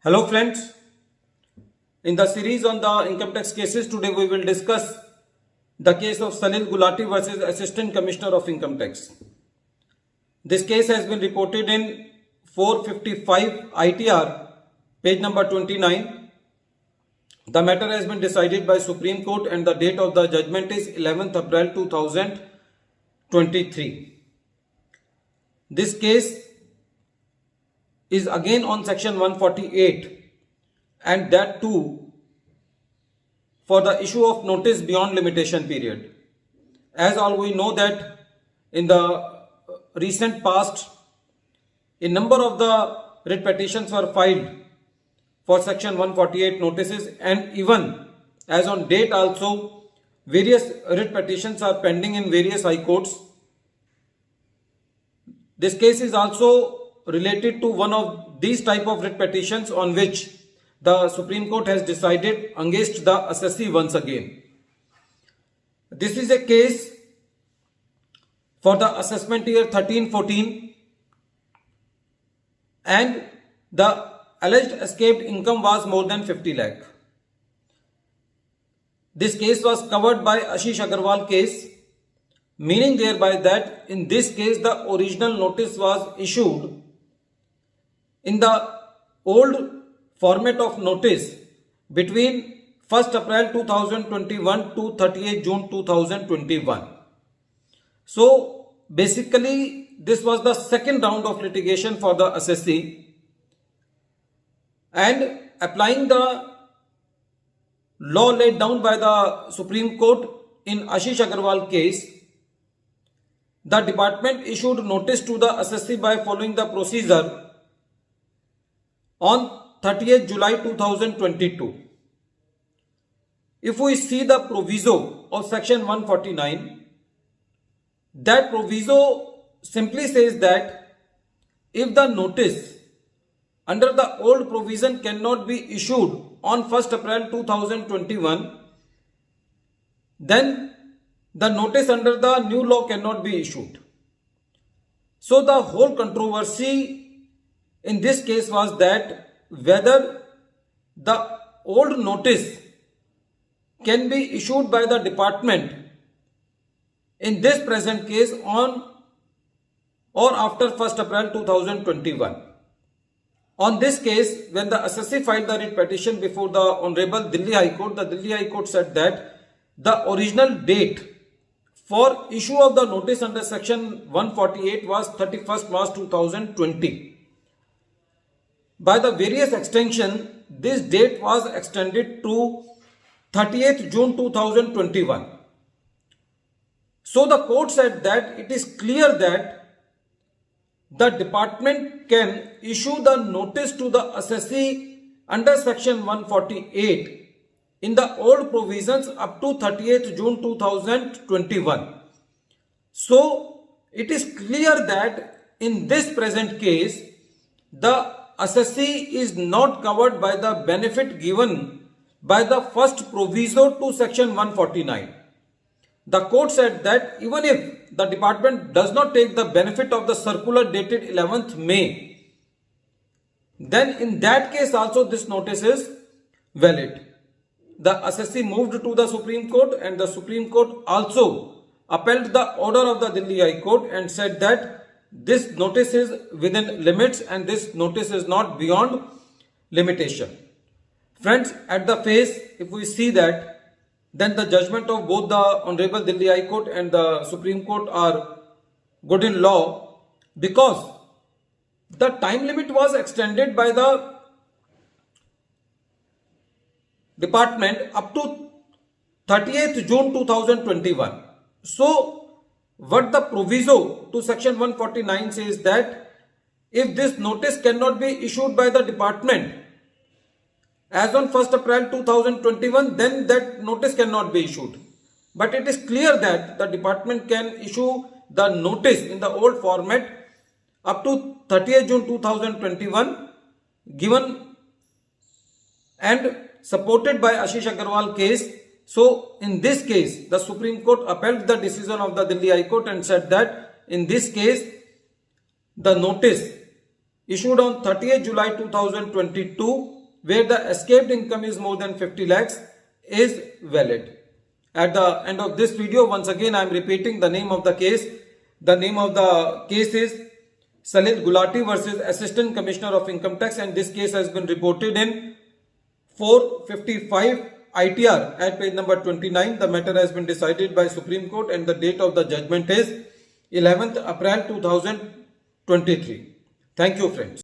Hello friends, in the series on the income tax cases, today we will discuss the case of Salil Gulati versus Assistant Commissioner of Income Tax. This case has been reported in 455 ITR, page number 29. The matter has been decided by Supreme Court and the date of the judgment is 11th April 2023. This case is again on section 148 and that too for the issue of notice beyond limitation period. As all we know that in the recent past a number of the writ petitions were filed for section 148 notices, and even as on date also various writ petitions are pending in various high courts. This case is also related to one of these type of writ petitions on which the Supreme Court has decided against the assessee once again. This is a case for the assessment year 13-14 and the alleged escaped income was more than 50 lakh. This case was covered by Ashish Agarwal case, meaning thereby that in this case the original notice was issued in the old format of notice between 1st April 2021 to 30th June 2021. So basically this was the second round of litigation for the assessee, and applying the law laid down by the Supreme Court in Ashish Agarwal case, the department issued notice to the assessee by following the procedure on 30th July 2022. If we see the proviso of section 149, that proviso simply says that if the notice under the old provision cannot be issued on 1st April 2021, then the notice under the new law cannot be issued. So the whole controversy in this case was that whether the old notice can be issued by the department in this present case on or after 1st April 2021. On this case, when the assessee filed the writ petition before the Honorable Delhi High Court, the Delhi High Court said that the original date for issue of the notice under section 148 was 31st March 2020. By the various extension, this date was extended to 30th June 2021. So the court said that it is clear that the department can issue the notice to the assessee under section 148 in the old provisions up to 30th June 2021. So it is clear that in this present case, the assessee is not covered by the benefit given by the first proviso to section 149. The court said that even if the department does not take the benefit of the circular dated 11th May, then in that case also this notice is valid. The assessee moved to the Supreme Court and the Supreme Court also upheld the order of the Delhi High Court and said that this notice is within limits and this notice is not beyond limitation. Friends, at the face, if we see that, then the judgment of both the Honorable Delhi High Court and the Supreme Court are good in law, because the time limit was extended by the department up to 30th June 2021. So what the proviso to section 149 says that if this notice cannot be issued by the department as on 1st April 2021, then that notice cannot be issued. But it is clear that the department can issue the notice in the old format up to 30th June 2021, given and supported by Ashish Agarwal case. So in this case, the Supreme Court upheld the decision of the Delhi High Court and said that in this case, the notice issued on 30th July 2022 where the escaped income is more than 50 lakhs is valid. At the end of this video, once again I am repeating the name of the case. The name of the case is Salil Gulati versus Assistant Commissioner of Income Tax, and this case has been reported in 455 ITR at page number 29. The matter has been decided by Supreme Court and the date of the judgment is 11th April 2023. Thank you, friends.